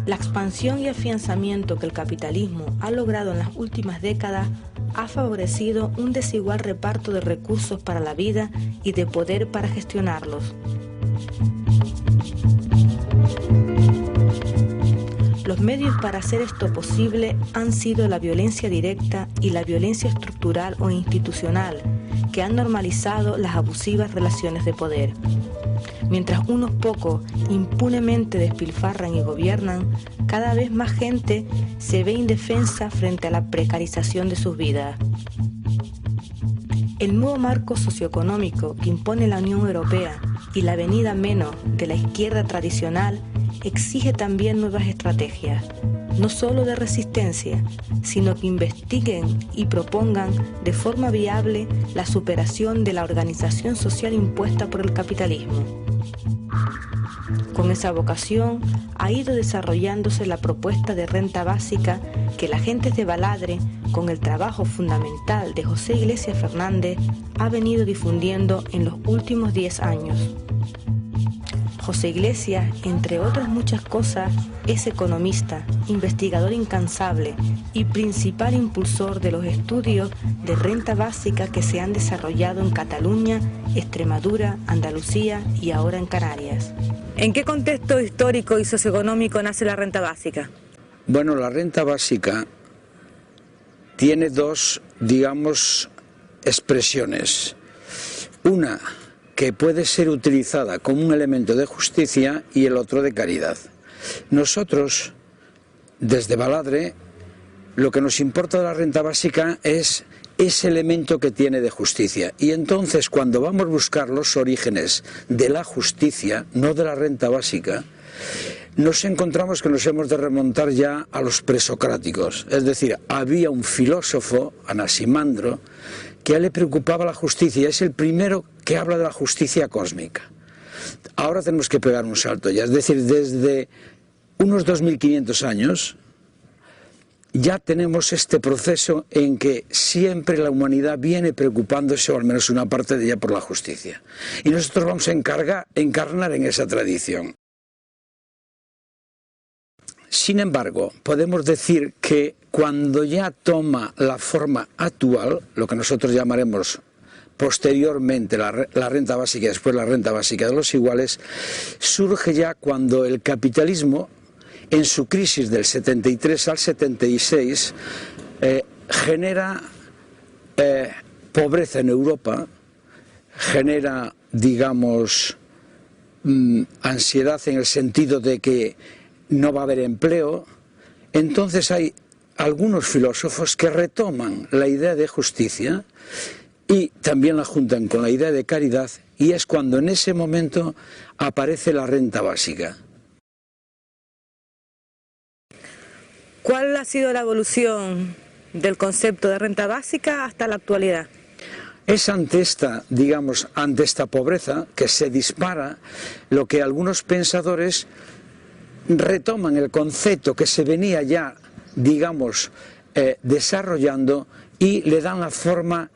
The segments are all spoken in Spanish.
La expansión y afianzamiento que el capitalismo ha logrado en las últimas décadas ha favorecido un desigual reparto de recursos para la vida y de poder para gestionarlos. Los medios para hacer esto posible han sido la violencia directa y la violencia estructural o institucional, que han normalizado las abusivas relaciones de poder. Mientras unos pocos impunemente despilfarran y gobiernan, cada vez más gente se ve indefensa frente a la precarización de sus vidas. El nuevo marco socioeconómico que impone la Unión Europea y la venida menos de la izquierda tradicional exige también nuevas estrategias, no solo de resistencia, sino que investiguen y propongan de forma viable la superación de la organización social impuesta por el capitalismo. Con esa vocación ha ido desarrollándose la propuesta de renta básica que la gente de Baladre, con el trabajo fundamental de José Iglesias Fernández, ha venido difundiendo en los últimos 10 años. José Iglesias, entre otras muchas cosas, es economista, investigador incansable y principal impulsor de los estudios de renta básica que se han desarrollado en Cataluña, Extremadura, Andalucía y ahora en Canarias. ¿En qué contexto histórico y socioeconómico nace la renta básica? Bueno, la renta básica tiene dos, digamos, expresiones. Una que puede ser utilizada como un elemento de justicia y el otro de caridad. Nosotros, desde Baladre, lo que nos importa de la renta básica es ese elemento que tiene de justicia. Y entonces, cuando vamos a buscar los orígenes de la justicia, no de la renta básica, nos encontramos que nos hemos de remontar ya a los presocráticos. Es decir, había un filósofo, Anaximandro, que a él le preocupaba la justicia. Es el primero que habla de la justicia cósmica. Ahora tenemos que pegar un salto ya. Es decir, desde unos 2500 años ya tenemos este proceso en que siempre la humanidad viene preocupándose, o al menos una parte de ella, por la justicia. Y nosotros vamos a encarnar en esa tradición. Sin embargo, podemos decir que cuando ya toma la forma actual, lo que nosotros llamaremos posteriormente la renta básica y después la renta básica de los iguales, surge ya cuando el capitalismo, en su crisis del 73 al 76, genera pobreza en Europa, genera, digamos, ansiedad en el sentido de que no va a haber empleo. Entonces hay algunos filósofos que retoman la idea de justicia y también la juntan con la idea de caridad, y es cuando en ese momento aparece la renta básica. ¿Cuál ha sido la evolución del concepto de renta básica hasta la actualidad? Es ante esta, digamos, ante esta pobreza que se dispara lo que algunos pensadores retoman el concepto que se venía ya, digamos, desarrollando, y le dan la forma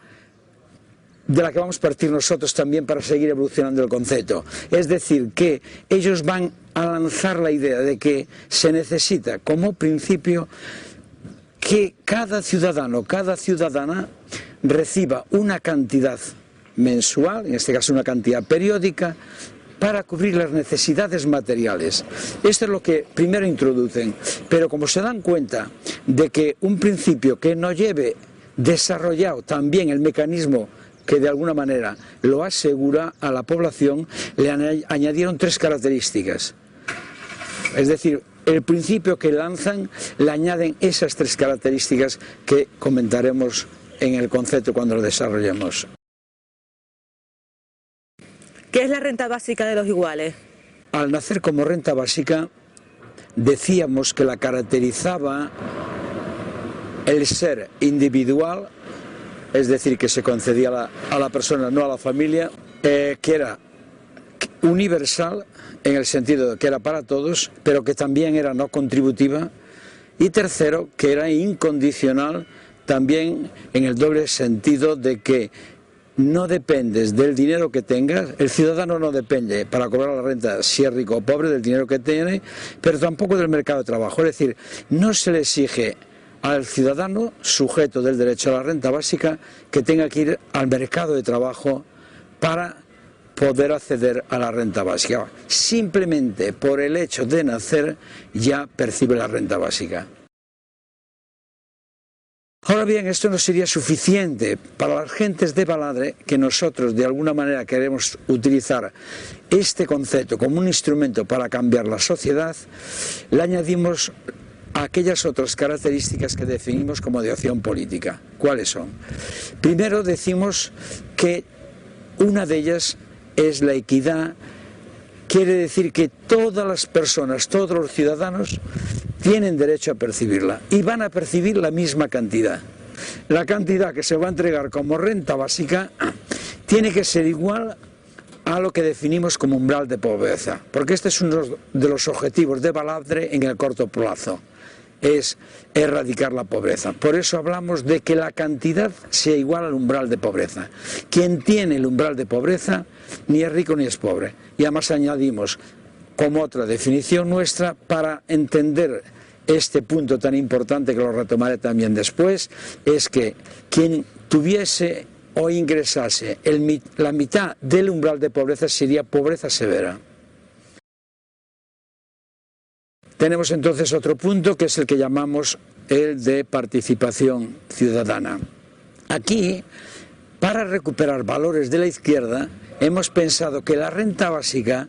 de la que vamos a partir nosotros también para seguir evolucionando el concepto. Es decir, que ellos van a lanzar la idea de que se necesita como principio que cada ciudadano, cada ciudadana reciba una cantidad mensual, en este caso una cantidad periódica, para cubrir las necesidades materiales. Esto es lo que primero introducen, pero como se dan cuenta de que un principio que no lleve desarrollado también el mecanismo que de alguna manera lo asegura a la población, le añadieron tres características. Es decir, el principio que lanzan le añaden esas tres características que comentaremos en el concepto cuando lo desarrollemos. ¿Qué es la renta básica de los iguales? Al nacer como renta básica, decíamos que la caracterizaba el ser individual, es decir, que se concedía a la persona, no a la familia, que era universal en el sentido de que era para todos, pero que también era no contributiva, y tercero, que era incondicional también en el doble sentido de que no dependes del dinero que tengas, el ciudadano no depende para cobrar la renta, si es rico o pobre, del dinero que tiene, pero tampoco del mercado de trabajo. Es decir, no se le exige al ciudadano, sujeto del derecho a la renta básica, que tenga que ir al mercado de trabajo para poder acceder a la renta básica. Simplemente por el hecho de nacer ya percibe la renta básica. Ahora bien, esto no sería suficiente para las gentes de Baladre, que nosotros de alguna manera queremos utilizar este concepto como un instrumento para cambiar la sociedad. Le añadimos aquellas otras características que definimos como de acción política. ¿Cuáles son? Primero decimos que una de ellas es la equidad. Quiere decir que todas las personas, todos los ciudadanos tienen derecho a percibirla y van a percibir la misma cantidad. La cantidad que se va a entregar como renta básica tiene que ser igual a lo que definimos como umbral de pobreza, porque este es uno de los objetivos de Baladre en el corto plazo, es erradicar la pobreza. Por eso hablamos de que la cantidad sea igual al umbral de pobreza. Quien tiene el umbral de pobreza ni es rico ni es pobre. Y además añadimos como otra definición nuestra para entender este punto tan importante, que lo retomaré también después, es que quien tuviese o ingresase la mitad del umbral de pobreza sería pobreza severa. Tenemos entonces otro punto, que es el que llamamos el de participación ciudadana. Aquí, para recuperar valores de la izquierda, hemos pensado que la renta básica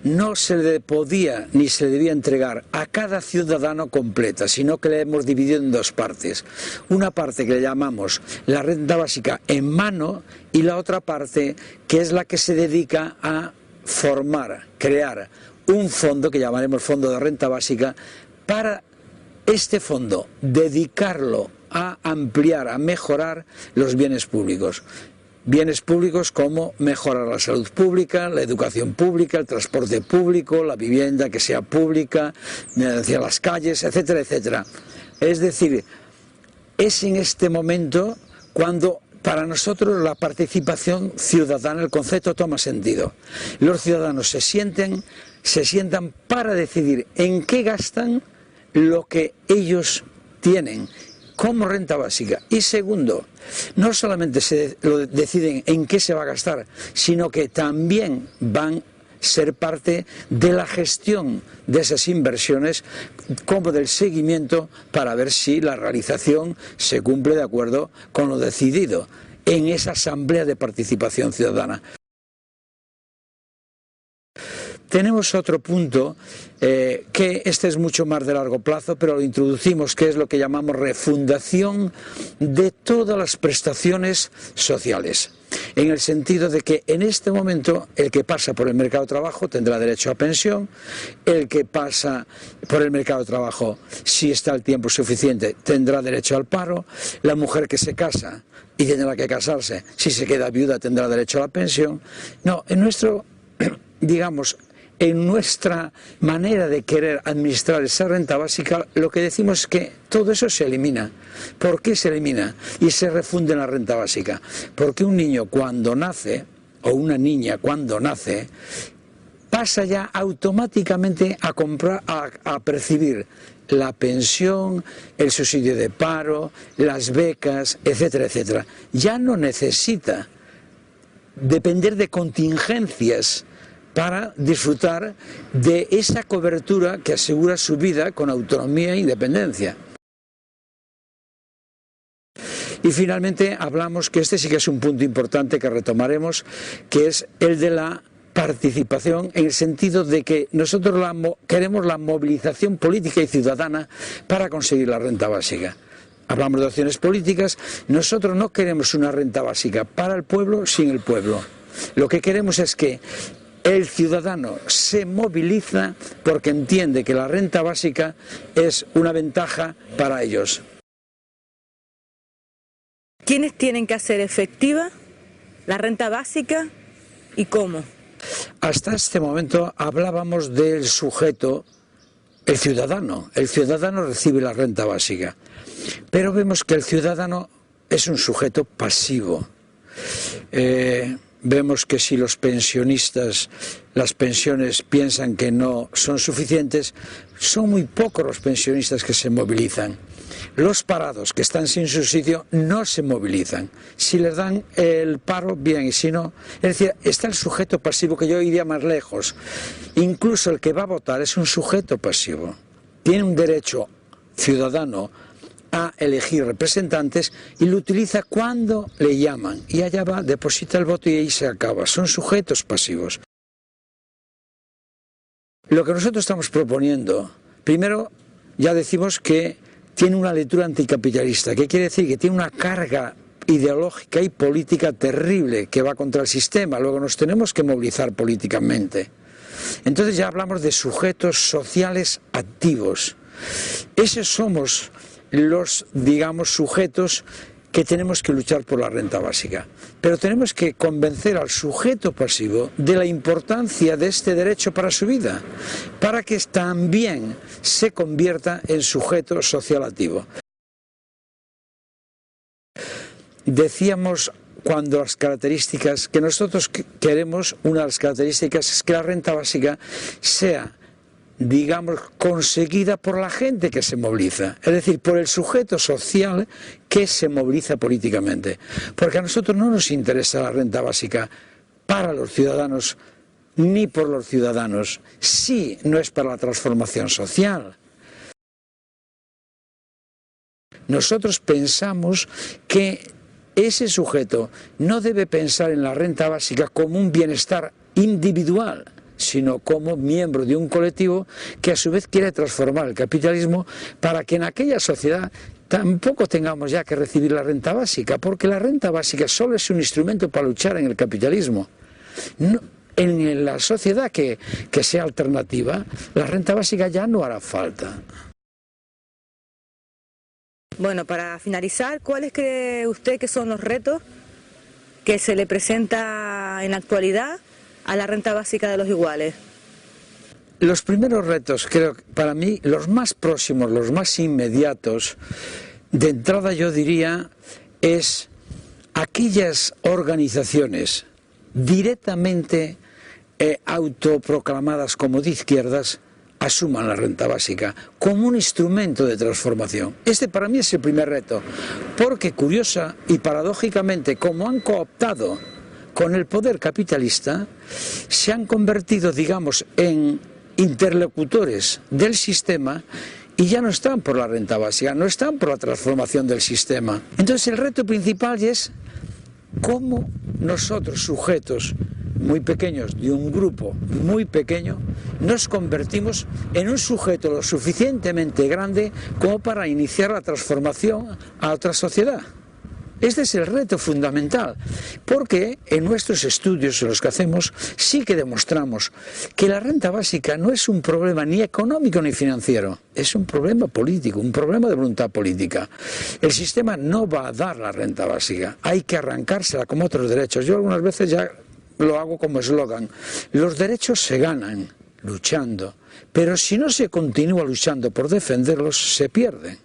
no se le podía ni se le debía entregar a cada ciudadano completa, sino que la hemos dividido en dos partes. Una parte que le llamamos la renta básica en mano y la otra parte que es la que se dedica a formar, crear un fondo que llamaremos Fondo de Renta Básica, para este fondo dedicarlo a ampliar, a mejorar los bienes públicos. Bienes públicos como mejorar la salud pública, la educación pública, el transporte público, la vivienda que sea pública, hacia las calles, etcétera, etcétera. Es decir, es en este momento cuando para nosotros la participación ciudadana, el concepto toma sentido. Los ciudadanos se sientan para decidir en qué gastan lo que ellos tienen como renta básica. Y segundo, no solamente lo deciden en qué se va a gastar, sino que también van a ser parte de la gestión de esas inversiones, como del seguimiento para ver si la realización se cumple de acuerdo con lo decidido en esa asamblea de participación ciudadana. Tenemos otro punto, que este es mucho más de largo plazo, pero lo introducimos, que es lo que llamamos refundación de todas las prestaciones sociales. En el sentido de que en este momento el que pasa por el mercado de trabajo tendrá derecho a pensión, el que pasa por el mercado de trabajo, si está el tiempo suficiente, tendrá derecho al paro, la mujer que se casa y tendrá que casarse, si se queda viuda tendrá derecho a la pensión. No, en nuestro, digamos, en nuestra manera de querer administrar esa renta básica, lo que decimos es que todo eso se elimina. ¿Por qué se elimina? Y se refunde en la renta básica. Porque un niño cuando nace, o una niña cuando nace, pasa ya automáticamente a percibir la pensión, el subsidio de paro, las becas, etcétera, etcétera. Ya no necesita depender de contingencias para disfrutar de esa cobertura que asegura su vida con autonomía e independencia. Y finalmente hablamos, que este sí que es un punto importante que retomaremos, que es el de la participación, en el sentido de que nosotros queremos la movilización política y ciudadana para conseguir la renta básica. Hablamos de opciones políticas, nosotros no queremos una renta básica para el pueblo sin el pueblo. Lo que queremos es que el ciudadano se moviliza porque entiende que la renta básica es una ventaja para ellos. ¿Quiénes tienen que hacer efectiva la renta básica y cómo? Hasta este momento hablábamos del sujeto, el ciudadano. El ciudadano recibe la renta básica, pero vemos que el ciudadano es un sujeto pasivo. Vemos que si los pensionistas, las pensiones piensan que no son suficientes, son muy pocos los pensionistas que se movilizan. Los parados que están sin subsidio no se movilizan. Si les dan el paro, bien, y si no, es decir, está el sujeto pasivo, que yo iría más lejos. Incluso el que va a votar es un sujeto pasivo. Tiene un derecho ciudadano a elegir representantes y lo utiliza cuando le llaman. Y allá va, deposita el voto y ahí se acaba. Son sujetos pasivos. Lo que nosotros estamos proponiendo, primero ya decimos que tiene una lectura anticapitalista. ¿Qué quiere decir? Que tiene una carga ideológica y política terrible que va contra el sistema. Luego nos tenemos que movilizar políticamente. Entonces ya hablamos de sujetos sociales activos. Esos somos los, digamos, sujetos que tenemos que luchar por la renta básica. Pero tenemos que convencer al sujeto pasivo de la importancia de este derecho para su vida, para que también se convierta en sujeto social activo. Decíamos cuando las características que nosotros queremos, una de las características es que la renta básica sea, digamos, conseguida por la gente que se moviliza, es decir, por el sujeto social que se moviliza políticamente. Porque a nosotros no nos interesa la renta básica para los ciudadanos ni por los ciudadanos, si no es para la transformación social. Nosotros pensamos que ese sujeto no debe pensar en la renta básica como un bienestar individual, sino como miembro de un colectivo que a su vez quiere transformar el capitalismo para que en aquella sociedad tampoco tengamos ya que recibir la renta básica, porque la renta básica solo es un instrumento para luchar en el capitalismo. No, en la sociedad que sea alternativa, la renta básica ya no hará falta. Bueno, para finalizar, ¿cuáles cree usted que son los retos que se le presenta en la actualidad a la renta básica de los iguales? Los primeros retos, creo que para mí, los más próximos, los más inmediatos, de entrada yo diría, es aquellas organizaciones directamente autoproclamadas como de izquierdas, asuman la renta básica como un instrumento de transformación. Este para mí es el primer reto, porque curiosa y paradójicamente, como han cooptado con el poder capitalista, se han convertido, digamos, en interlocutores del sistema y ya no están por la renta básica, no están por la transformación del sistema. Entonces el reto principal es cómo nosotros, sujetos muy pequeños, de un grupo muy pequeño, nos convertimos en un sujeto lo suficientemente grande como para iniciar la transformación a otra sociedad. Este es el reto fundamental, porque en nuestros estudios, en los que hacemos, sí que demostramos que la renta básica no es un problema ni económico ni financiero, es un problema político, un problema de voluntad política. El sistema no va a dar la renta básica, hay que arrancársela como otros derechos. Yo algunas veces ya lo hago como eslogan: los derechos se ganan luchando, pero si no se continúa luchando por defenderlos, se pierden.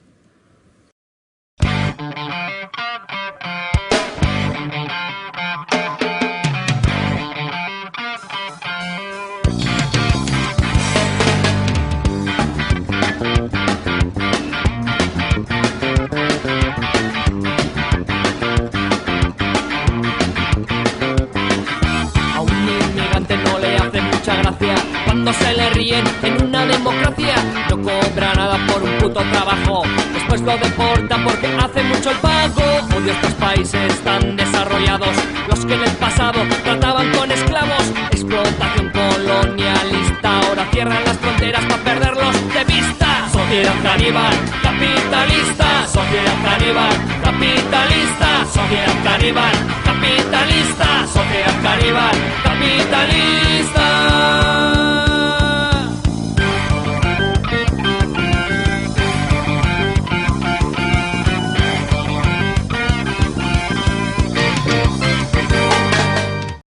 Cuando se le ríen en una democracia, no cobra nada por un puto trabajo, después lo deportan porque hace mucho el pago. Odio estos países tan desarrollados, los que en el pasado trataban con esclavos. Explotación colonialista, ahora cierran las fronteras para perderlos de vista. Sociedad caníbal, capitalista. Sociedad caníbal, capitalista. Sociedad caníbal, capitalista. Sociedad caníbal, capitalista.